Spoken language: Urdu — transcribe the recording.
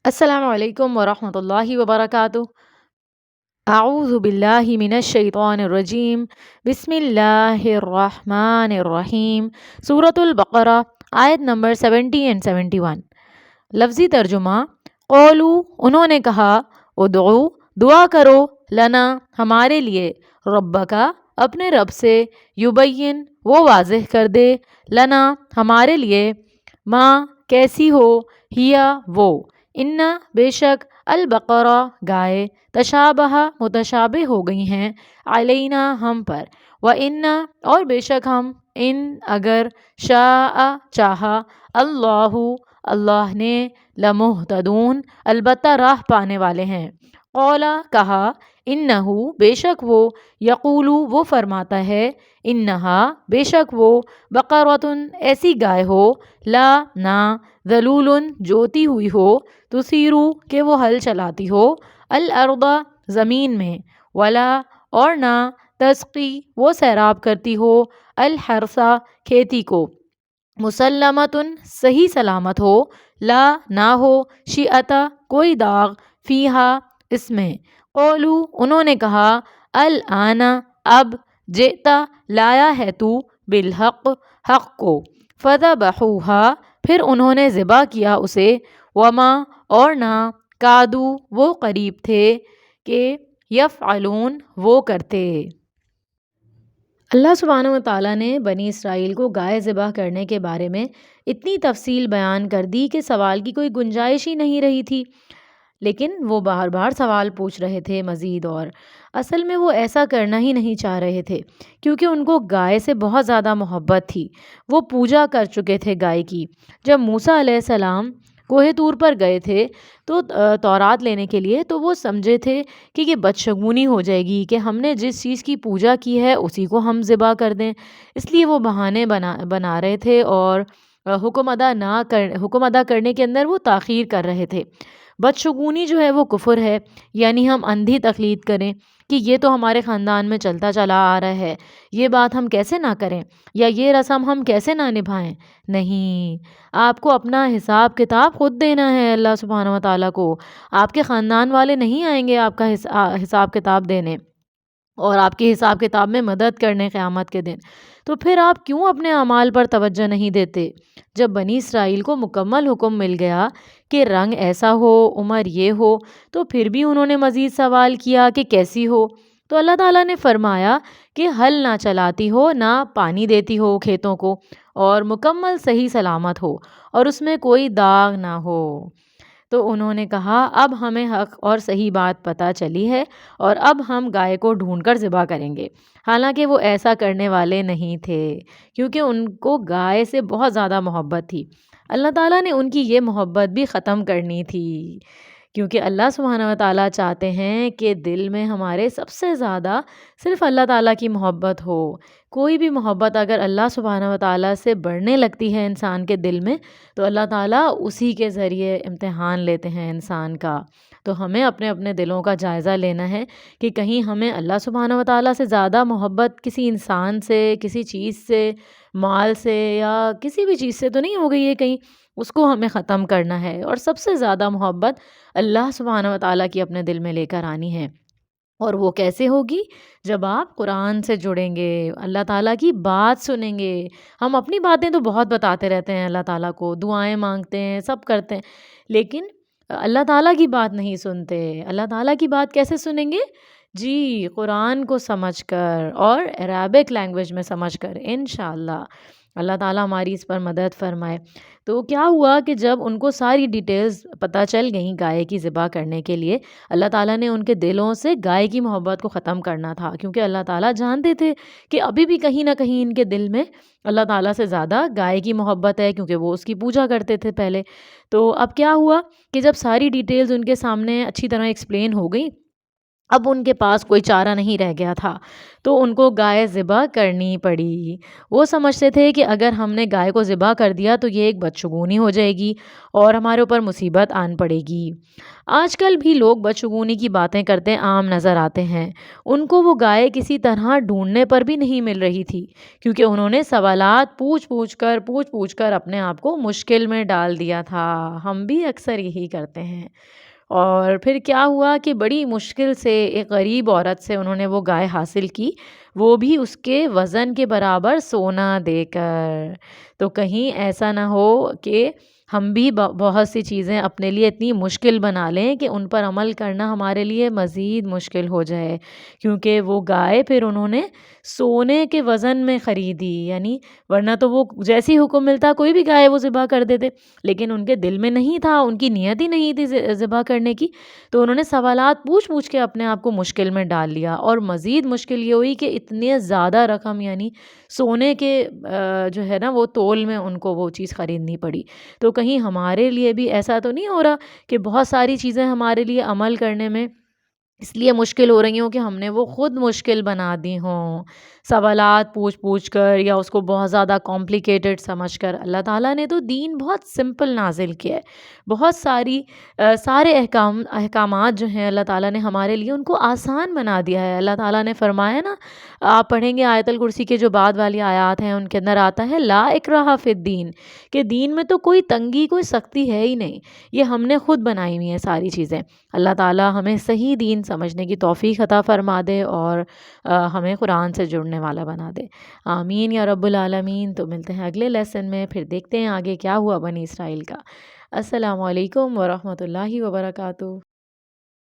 السلام علیکم ورحمۃ اللہ وبرکاتہ۔ اعوذ باللہ من الشیطان الرجیم، بسم اللہ الرحمن الرحیم۔ سورۃ البقرہ، آیت نمبر 70 اینڈ 71۔ لفظی ترجمہ: قولو، انہوں نے کہا، ادعو، دعا کرو، لنا، ہمارے لیے، ربکا، اپنے رب سے، یبین، وہ واضح کر دے، لنا، ہمارے لیے، ماں، کیسی ہو، ہیا، وہ، انا، بے شک، البقرہ، گائے، تشابہ، متشابہ ہو گئی ہیں، علینا، ہم پر، انا، اور بے شک ہم، ان، اگر، شاء، چاہا، اللہ، اللہ نے، لمہتدون، البتہ راہ پانے والے ہیں، قولا، کہا، انہو، بے شک وہ، یقولو، وہ فرماتا ہے، انہا، بے شک وہ، بقرۃ، ایسی گائے ہو، لا، نہ، ذلول، جوتی ہوئی ہو، تثیرو، کہ وہ ہل چلاتی ہو، الارض، زمین میں، ولا، اور نہ، تسقی، وہ سیراب کرتی ہو، الحرث، کھیتی کو، مسلمۃ، صحیح سلامت ہو، لا، نہ ہو، شیعتا، کوئی داغ، فیہا، اس میں، قولو، انہوں نے کہا، الآن، اب، جئتا، لایا ہے تو، بالحق، حق کو، فذبحوہا، پھر انہوں نے ذبح کیا اسے، وما، اور نہ، کادو، وہ قریب تھے کہ، یفعلون، وہ کرتے۔ اللہ سبحانہ و تعالیٰ نے بنی اسرائیل کو گائے ذبح کرنے کے بارے میں اتنی تفصیل بیان کر دی کہ سوال کی کوئی گنجائش ہی نہیں رہی تھی، لیکن وہ بار بار سوال پوچھ رہے تھے مزید، اور اصل میں وہ ایسا کرنا ہی نہیں چاہ رہے تھے، کیونکہ ان کو گائے سے بہت زیادہ محبت تھی۔ وہ پوجا کر چکے تھے گائے کی۔ جب موسیٰ علیہ السلام کوہ طور پر گئے تھے تو تورات لینے کے لیے، تو وہ سمجھے تھے کہ یہ بدشگونی ہو جائے گی کہ ہم نے جس چیز کی پوجا کی ہے اسی کو ہم ذبح کر دیں، اس لیے وہ بہانے بنا رہے تھے، اور حکم ادا کرنے کے اندر وہ تاخیر کر رہے تھے۔ بدشگونی جو ہے وہ کفر ہے، یعنی ہم اندھی تقلید کریں کہ یہ تو ہمارے خاندان میں چلتا چلا آ رہا ہے، یہ بات ہم کیسے نہ کریں، یا یہ رسم ہم کیسے نہ نبھائیں۔ نہیں، آپ کو اپنا حساب کتاب خود دینا ہے اللہ سبحانہ و تعالیٰ کو۔ آپ کے خاندان والے نہیں آئیں گے آپ کا حساب کتاب دینے اور آپ کے حساب کتاب میں مدد کرنے قیامت کے دن۔ تو پھر آپ کیوں اپنے اعمال پر توجہ نہیں دیتے؟ جب بنی اسرائیل کو مکمل حکم مل گیا کہ رنگ ایسا ہو، عمر یہ ہو، تو پھر بھی انہوں نے مزید سوال کیا کہ کیسی ہو؟ تو اللہ تعالیٰ نے فرمایا کہ ہل نہ چلاتی ہو، نہ پانی دیتی ہو کھیتوں کو، اور مکمل صحیح سلامت ہو، اور اس میں کوئی داغ نہ ہو۔ تو انہوں نے کہا، اب ہمیں حق اور صحیح بات پتہ چلی ہے، اور اب ہم گائے کو ڈھونڈ کر ذبح کریں گے۔ حالانکہ وہ ایسا کرنے والے نہیں تھے، کیونکہ ان کو گائے سے بہت زیادہ محبت تھی۔ اللہ تعالیٰ نے ان کی یہ محبت بھی ختم کرنی تھی، کیونکہ اللہ سبحانہ و تعالیٰ چاہتے ہیں کہ دل میں ہمارے سب سے زیادہ صرف اللہ تعالیٰ کی محبت ہو۔ کوئی بھی محبت اگر اللہ سبحانہ و تعالیٰ سے بڑھنے لگتی ہے انسان کے دل میں، تو اللہ تعالیٰ اسی کے ذریعے امتحان لیتے ہیں انسان کا۔ تو ہمیں اپنے اپنے دلوں کا جائزہ لینا ہے کہ کہیں ہمیں اللہ سبحانہ و تعالیٰ سے زیادہ محبت کسی انسان سے، کسی چیز سے، مال سے، یا کسی بھی چیز سے تو نہیں ہو گئی ہے کہیں، اس کو ہمیں ختم کرنا ہے، اور سب سے زیادہ محبت اللہ سبحانہ و تعالیٰ کی اپنے دل میں لے کر آنی ہے۔ اور وہ کیسے ہوگی؟ جب آپ قرآن سے جڑیں گے، اللہ تعالیٰ کی بات سنیں گے۔ ہم اپنی باتیں تو بہت بتاتے رہتے ہیں اللہ تعالیٰ کو، دعائیں مانگتے ہیں، سب کرتے ہیں، لیکن اللہ تعالیٰ کی بات نہیں سنتے۔ اللہ تعالیٰ کی بات کیسے سنیں گے؟ جی، قرآن کو سمجھ کر اور عربک لینگویج میں سمجھ کر، انشاءاللہ۔ اللہ تعالیٰ ہماری اس پر مدد فرمائے۔ تو کیا ہوا کہ جب ان کو ساری ڈیٹیلز پتہ چل گئیں گائے کی ذبح کرنے کے لیے، اللہ تعالیٰ نے ان کے دلوں سے گائے کی محبت کو ختم کرنا تھا، کیونکہ اللہ تعالیٰ جانتے تھے کہ ابھی بھی کہیں نہ کہیں ان کے دل میں اللہ تعالیٰ سے زیادہ گائے کی محبت ہے، کیونکہ وہ اس کی پوجا کرتے تھے پہلے۔ تو اب کیا ہوا کہ جب ساری ڈیٹیلز ان کے سامنے اچھی طرح ایکسپلین ہو گئی، اب ان کے پاس کوئی چارہ نہیں رہ گیا تھا، تو ان کو گائے ذبح کرنی پڑی۔ وہ سمجھتے تھے کہ اگر ہم نے گائے کو ذبح کر دیا تو یہ ایک بدشگونی ہو جائے گی اور ہمارے اوپر مصیبت آن پڑے گی۔ آج کل بھی لوگ بدشگونی کی باتیں کرتے عام نظر آتے ہیں۔ ان کو وہ گائے کسی طرح ڈھونڈنے پر بھی نہیں مل رہی تھی، کیونکہ انہوں نے سوالات پوچھ پوچھ کر اپنے آپ کو مشکل میں ڈال دیا تھا۔ ہم بھی اکثر یہی کرتے ہیں۔ اور پھر کیا ہوا کہ بڑی مشکل سے ایک غریب عورت سے انہوں نے وہ گائے حاصل کی، وہ بھی اس کے وزن کے برابر سونا دے کر۔ تو کہیں ایسا نہ ہو کہ ہم بھی بہت سی چیزیں اپنے لیے اتنی مشکل بنا لیں کہ ان پر عمل کرنا ہمارے لیے مزید مشکل ہو جائے، کیونکہ وہ گائے پھر انہوں نے سونے کے وزن میں خریدی، یعنی ورنہ تو وہ جیسی حکم ملتا کوئی بھی گائے وہ ذبح کر دیتے، لیکن ان کے دل میں نہیں تھا، ان کی نیت ہی نہیں تھی ذبح کرنے کی، تو انہوں نے سوالات پوچھ پوچھ کے اپنے آپ کو مشکل میں ڈال لیا۔ اور مزید مشکل یہ ہوئی کہ اتنے زیادہ رقم، یعنی سونے کے جو ہے نا وہ تول میں ان کو وہ چیز خریدنی پڑی۔ تو کہیں ہمارے لیے بھی ایسا تو نہیں ہو رہا کہ بہت ساری چیزیں ہمارے لیے عمل کرنے میں اس لیے مشکل ہو رہی ہوں کہ ہم نے وہ خود مشکل بنا دی ہوں، سوالات پوچھ پوچھ کر یا اس کو بہت زیادہ کمپلیکیٹڈ سمجھ کر۔ اللہ تعالیٰ نے تو دین بہت سمپل نازل کیا ہے، بہت سارے احکامات جو ہیں اللہ تعالیٰ نے ہمارے لیے ان کو آسان بنا دیا ہے۔ اللہ تعالیٰ نے فرمایا نا، آپ پڑھیں گے آیت الکرسی کے جو بعد والی آیات ہیں ان کے اندر آتا ہے لا اکراہ فی الدین، کہ دین میں تو کوئی تنگی کوئی سختی ہے ہی نہیں، یہ ہم نے خود بنائی ہوئی ہیں ساری چیزیں۔ اللہ تعالیٰ ہمیں صحیح دین سمجھنے کی توفیق عطا فرما دے اور ہمیں قرآن سے جڑنے والا بنا دے۔ آمین یا رب العالمین۔ تو ملتے ہیں اگلے لیسن میں، پھر دیکھتے ہیں آگے کیا ہوا بنی اسرائیل کا۔ السلام علیکم ورحمۃ اللہ وبرکاتہ۔